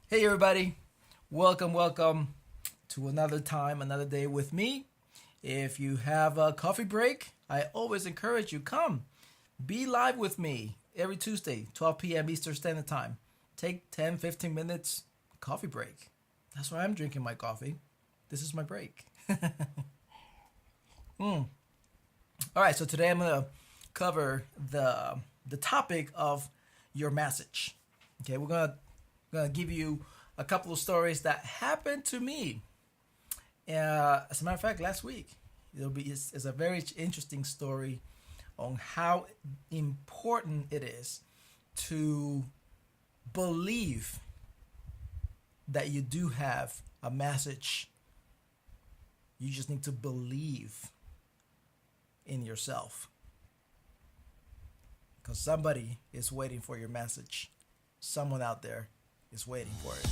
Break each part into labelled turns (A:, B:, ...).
A: Hey everybody, welcome to another time, another day with me. If you have a coffee break, I always encourage you come be live with me every Tuesday, 12 p.m. Eastern Standard Time. Take 10, 15 minutes coffee break. That's why I'm drinking my coffee. This is my break. All right, so today I'm going to cover the topic of your message. Okay, we're gonna give you a couple of stories that happened to me. As a matter of fact, last week it's a very interesting story on how important it is to believe that you do have a message. You just need to believe in yourself because somebody is waiting for your message. Someone out there is waiting for it.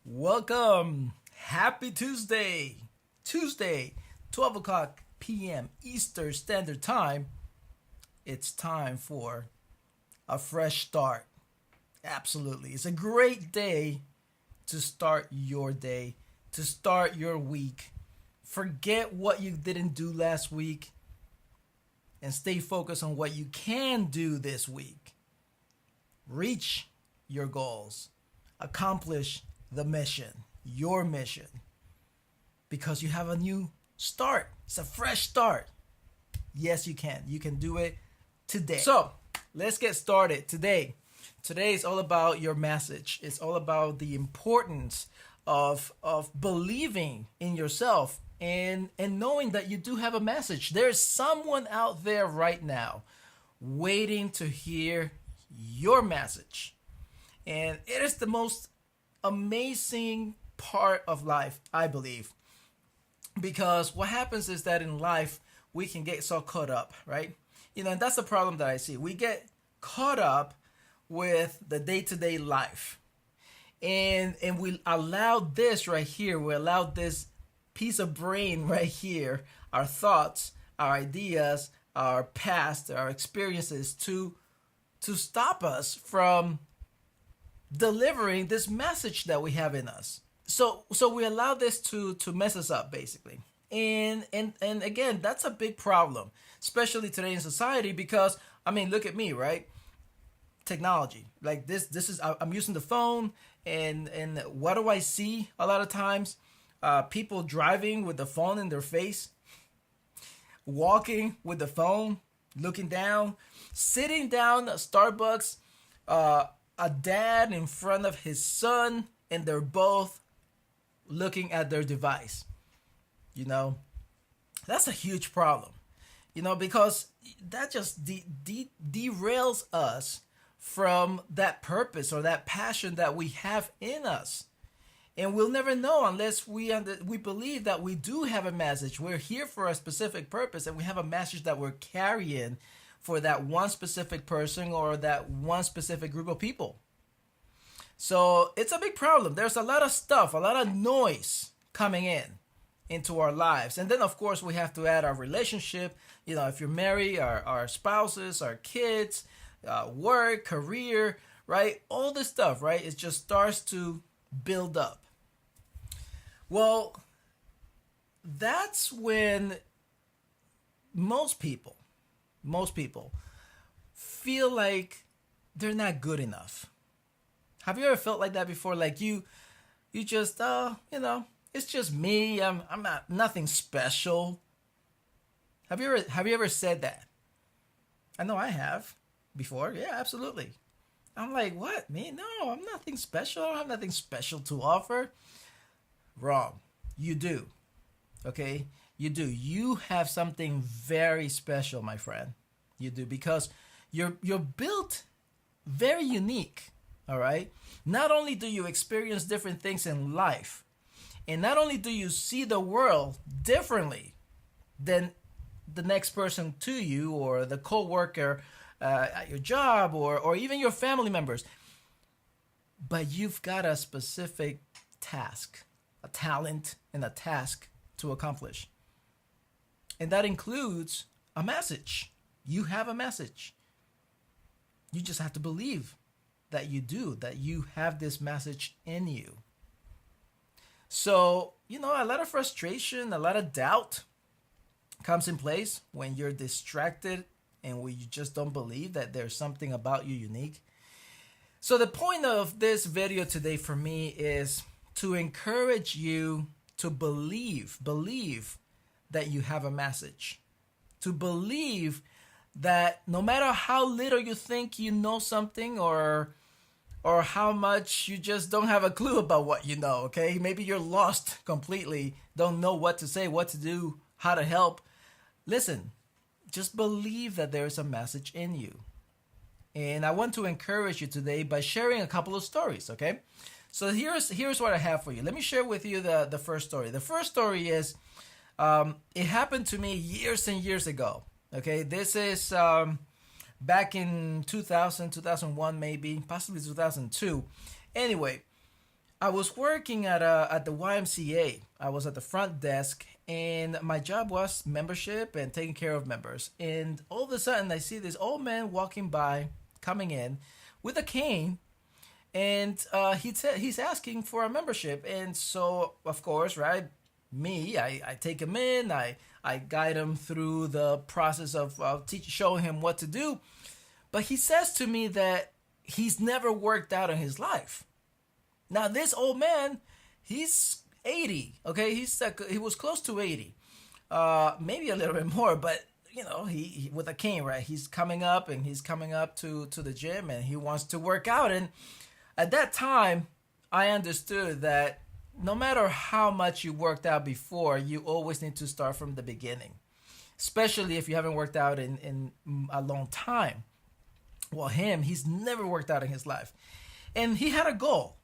A: Welcome. Happy Tuesday. Tuesday, 12 o'clock p.m. Eastern Standard Time. It's time for a fresh start. Absolutely. It's a great day to start your day, to start your week. Forget what you didn't do last week and stay focused on what you can do this week. Reach your goals. Accomplish the mission, your mission, because you have a new start. It's a fresh start. Yes, you can. You can do it today. So let's get started today. Today is all about your message. It's all about the importance of believing in yourself and knowing that you do have a message. There's someone out there right now waiting to hear your message. And it is the most amazing part of life, I believe. Because what happens is that in life, we can get so caught up, right? And that's the problem that I see. We get caught up with the day-to-day life, and we allow this right here, we allow this piece of brain right here, our thoughts, our ideas, our past, our experiences to stop us from delivering this message that we have in us. So we allow this to mess us up, basically. And again, that's a big problem, especially today in society, because look at me, right? Technology like this is I'm using the phone, and what do I see a lot of times? People driving with the phone in their face, walking with the phone, looking down, sitting down at Starbucks, a dad in front of his son, and they're both looking at their device. That's a huge problem, because that just derails us from that purpose or that passion that we have in us. And we'll never know unless we believe that we do have a message. We're here for a specific purpose, and we have a message that we're carrying for that one specific person or that one specific group of people. So it's a big problem. There's a lot of stuff, a lot of noise coming into our lives. And then, of course, we have to add our relationship. If you're married, our spouses, our kids, work, career, right? All this stuff, right? It just starts to build up. Well, that's when most people feel like they're not good enough. Have you ever felt like that before? Like you just, it's just me. I'm not nothing special. Have you ever said that? I know I have. Before, yeah, absolutely. I'm like, what? Me? No, I'm nothing special. I don't have nothing special to offer. Wrong. You do. Okay? You do. You have something very special, my friend. You do, because you're built very unique. All right? Not only do you experience different things in life, and not only do you see the world differently than the next person to you or the co-worker at your job or even your family members. But you've got a specific task, a talent, and a task to accomplish. And that includes a message. You have a message. You just have to believe that you do, that you have this message in you. So, a lot of frustration, a lot of doubt comes in place when you're distracted and when you just don't believe that there's something about you unique. So the point of this video today for me is to encourage you to believe that you have a message. To believe that no matter how little you think you know something or how much you just don't have a clue about what you know, okay? Maybe you're lost completely, don't know what to say, what to do, how to help. Listen, just believe that there is a message in you. And I want to encourage you today by sharing a couple of stories, okay? So here's what I have for you. Let me share with you the first story. The first story is, it happened to me years and years ago, okay? This is back in 2000, 2001 maybe, possibly 2002. Anyway, I was working at the YMCA. I was at the front desk, and my job was membership and taking care of members. And all of a sudden, I see this old man walking by, coming in with a cane, and he's asking for a membership. And so, of course, right, I take him in, I guide him through the process of showing him what to do. But he says to me that he's never worked out in his life. Now, this old man, he's 80, okay? He was close to 80, maybe a little bit more, but he with a cane, right? He's coming up to the gym, and he wants to work out. And at that time, I understood that no matter how much you worked out before, you always need to start from the beginning, especially if you haven't worked out in a long time. Well, he's never worked out in his life, and he had a goal.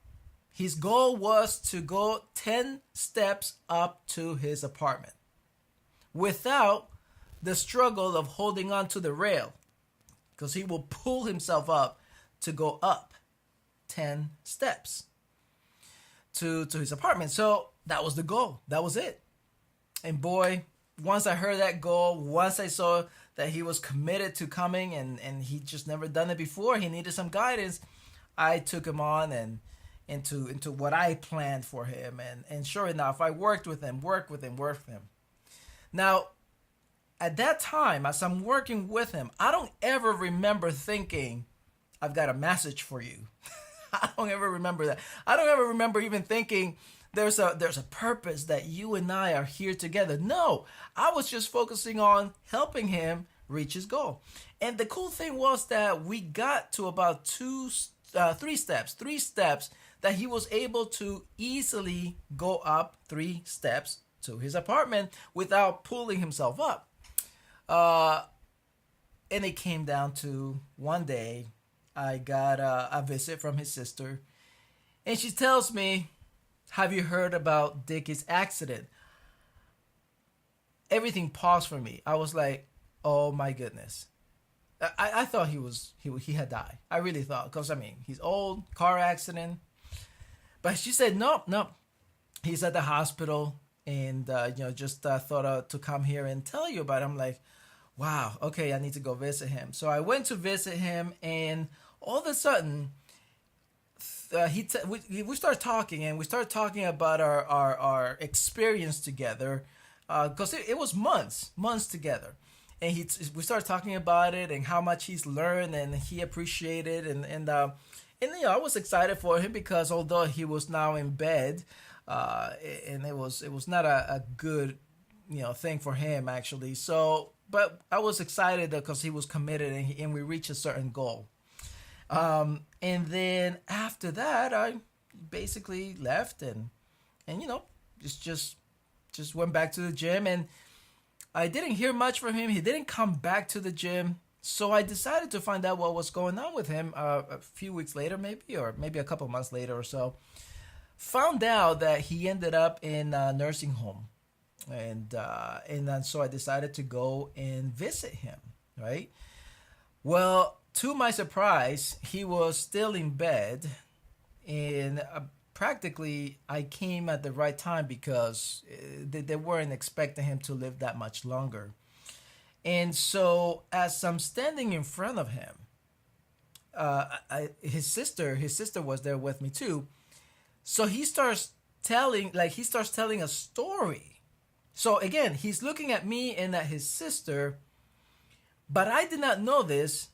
A: His goal was to go 10 steps up to his apartment without the struggle of holding on to the rail, because he will pull himself up to go up 10 steps to his apartment. So that was the goal. That was it. And boy, once I heard that goal, once I saw that he was committed to coming and he just never done it before, he needed some guidance, I took him on and into what I planned for him. And sure enough, I worked with him. Now, at that time, as I'm working with him, I don't ever remember thinking, I've got a message for you. I don't ever remember that. I don't ever remember even thinking there's a purpose that you and I are here together. No, I was just focusing on helping him reach his goal. And the cool thing was that we got to about three steps that he was able to easily go up 3 steps to his apartment without pulling himself up. And it came down to one day, I got a visit from his sister, and she tells me, "Have you heard about Dickie's accident?" Everything paused for me. I was like, "Oh my goodness!" I thought he had died. I really thought, because he's old, car accident. But she said, no, he's at the hospital, and just thought to come here and tell you about it. I'm like, wow, okay, I need to go visit him. So I went to visit him, and all of a sudden, we started talking, and we started talking about our experience together, because it was months together. And we started talking about it and how much he's learned and he appreciated, and I was excited for him, because although he was now in bed, and it was not a good thing for him actually. So, but I was excited because he was committed, and we reached a certain goal. And then after that, I basically left and just went back to the gym, and I didn't hear much from him. He didn't come back to the gym. So I decided to find out what was going on with him a few weeks later, maybe a couple months later or so. Found out that he ended up in a nursing home. And then so I decided to go and visit him, right? Well, to my surprise, he was still in bed. And practically I came at the right time because they weren't expecting him to live that much longer. And so as I'm standing in front of him, his sister was there with me too. So he starts telling a story. So again, he's looking at me and at his sister, but I did not know this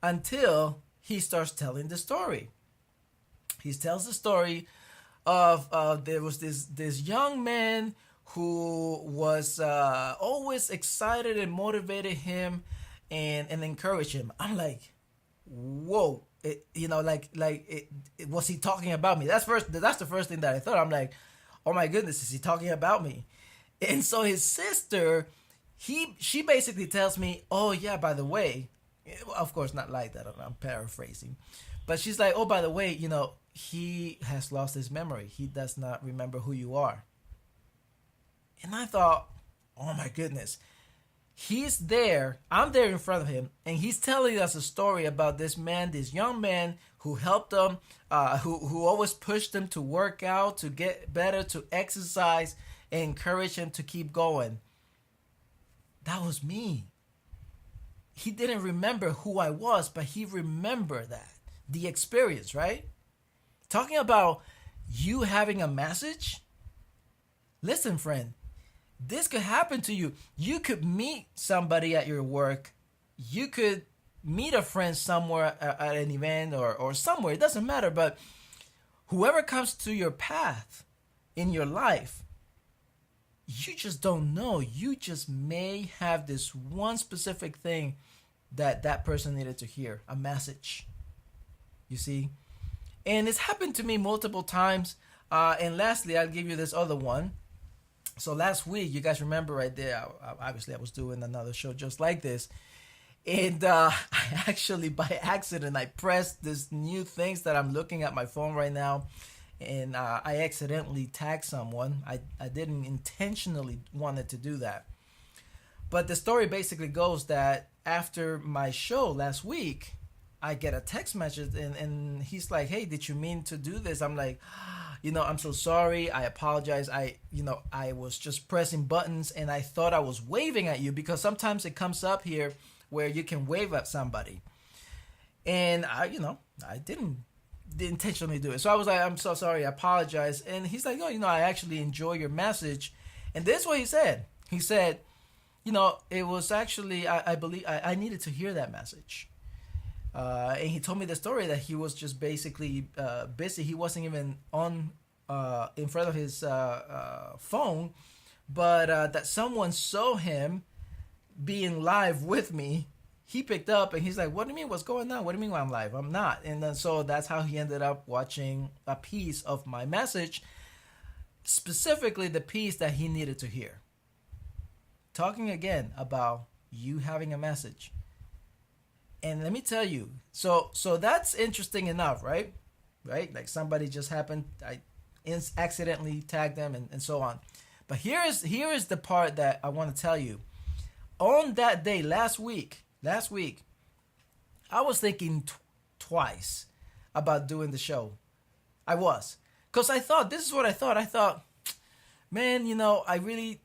A: until he starts telling the story. He tells the story of there was this young man who was always excited and motivated him and encouraged him. I'm like, whoa, was he talking about me? That's the first thing that I thought. I'm like, oh my goodness, is he talking about me? And so his sister, she basically tells me, oh yeah, by the way, of course not like that, I'm paraphrasing, but she's like, oh, by the way, he has lost his memory. He does not remember who you are. And I thought, oh my goodness, he's there, I'm there in front of him, and he's telling us a story about this young man who helped him, who always pushed him to work out, to get better, to exercise, and encourage him to keep going. That was me. He didn't remember who I was, but he remembered the experience, right? Talking about you having a message. Listen, friend, this could happen to you. You could meet somebody at your work. You could meet a friend somewhere at an event or somewhere. It doesn't matter. But whoever comes to your path in your life, you just don't know. You just may have this one specific thing that person needed to hear, a message. You see? And it's happened to me multiple times. And lastly, I'll give you this other one. So last week, you guys remember right there, obviously I was doing another show just like this. And I actually, by accident, I pressed this new things that I'm looking at my phone right now. And I accidentally tagged someone. I didn't intentionally wanted to do that. But the story basically goes that after my show last week, I get a text message and he's like, hey, did you mean to do this? I'm like, I'm so sorry. I apologize. I was just pressing buttons and I thought I was waving at you because sometimes it comes up here where you can wave at somebody. And I didn't intentionally do it. So I was like, I'm so sorry. I apologize. And he's like, oh, I actually enjoy your message. And this is what he said. He said, it was actually, I believe I needed to hear that message. And he told me the story that he was just basically busy. He wasn't even on in front of his phone, but that someone saw him being live with me. He picked up and he's like, what do you mean? What's going on? What do you mean I'm live? I'm not. And then so that's how he ended up watching a piece of my message, specifically the piece that he needed to hear. Talking again about you having a message. And let me tell you, so that's interesting enough, right? Right? Like somebody just happened, I accidentally tagged them and so on. But here is the part that I want to tell you. On that day, last week, I was thinking twice about doing the show. I was. Because I thought, this is what I thought. I thought, man, I really,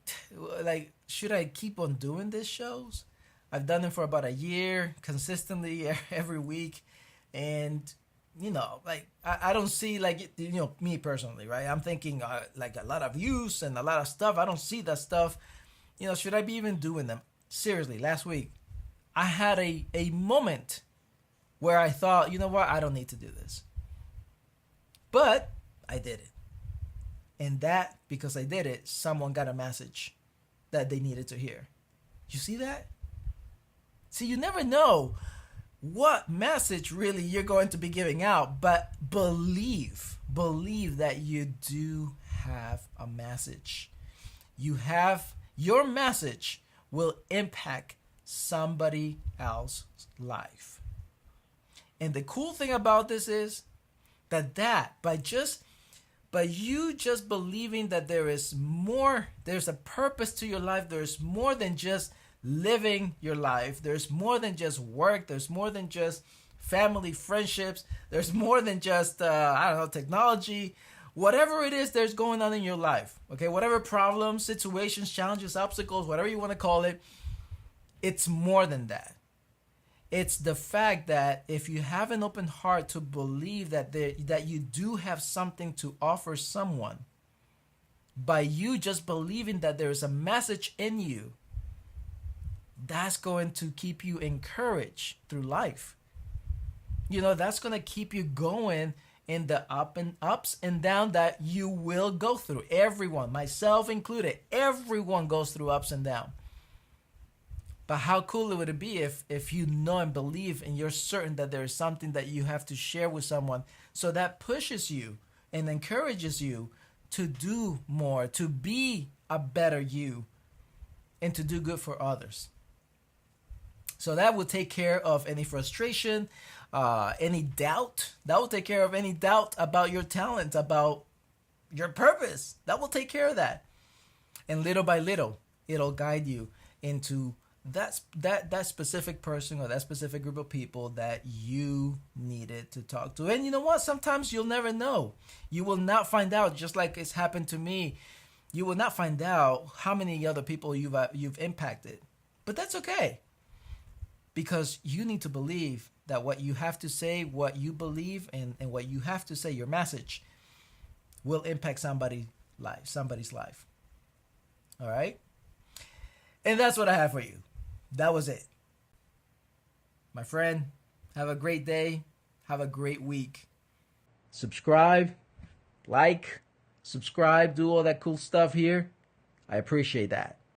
A: should I keep on doing these shows? I've done them for about a year, consistently every week. And, I don't see, me personally, right? I'm thinking, a lot of views and a lot of stuff. I don't see that stuff. Should I be even doing them? Seriously, last week, I had a moment where I thought, you know what? I don't need to do this. But I did it. And that, because I did it, someone got a message that they needed to hear. You see that? See, you never know what message really you're going to be giving out, but believe that you do have a message. Your message will impact somebody else's life. And the cool thing about this is that by you just believing that there's a purpose to your life, there's more than just living your life, there's more than just work, there's more than just family, friendships. There's more than just, I don't know, technology. Whatever it is there's going on in your life, okay? Whatever problems, situations, challenges, obstacles, whatever you want to call it, it's more than that. It's the fact that if you have an open heart to believe that you do have something to offer someone, by you just believing that there is a message in you, that's going to keep you encouraged through life. You know, that's going to keep you going in the ups and down that you will go through. Everyone, myself included, everyone goes through ups and down. But how cool would it be if you know and believe and you're certain that there is something that you have to share with someone, so that pushes you and encourages you to do more, to be a better you, and to do good for others. So that will take care of any frustration, any doubt. That will take care of any doubt about your talent, about your purpose. That will take care of that. And little by little, it'll guide you into that specific person or that specific group of people that you needed to talk to. And you know what? Sometimes you'll never know. You will not find out, just like it's happened to me. You will not find out how many other people you've impacted. But that's okay. Because you need to believe that what you have to say, what you believe, and what you have to say, your message, will impact somebody's life. All right? And that's what I have for you. That was it. My friend, have a great day. Have a great week. Subscribe, like, subscribe, do all that cool stuff here. I appreciate that.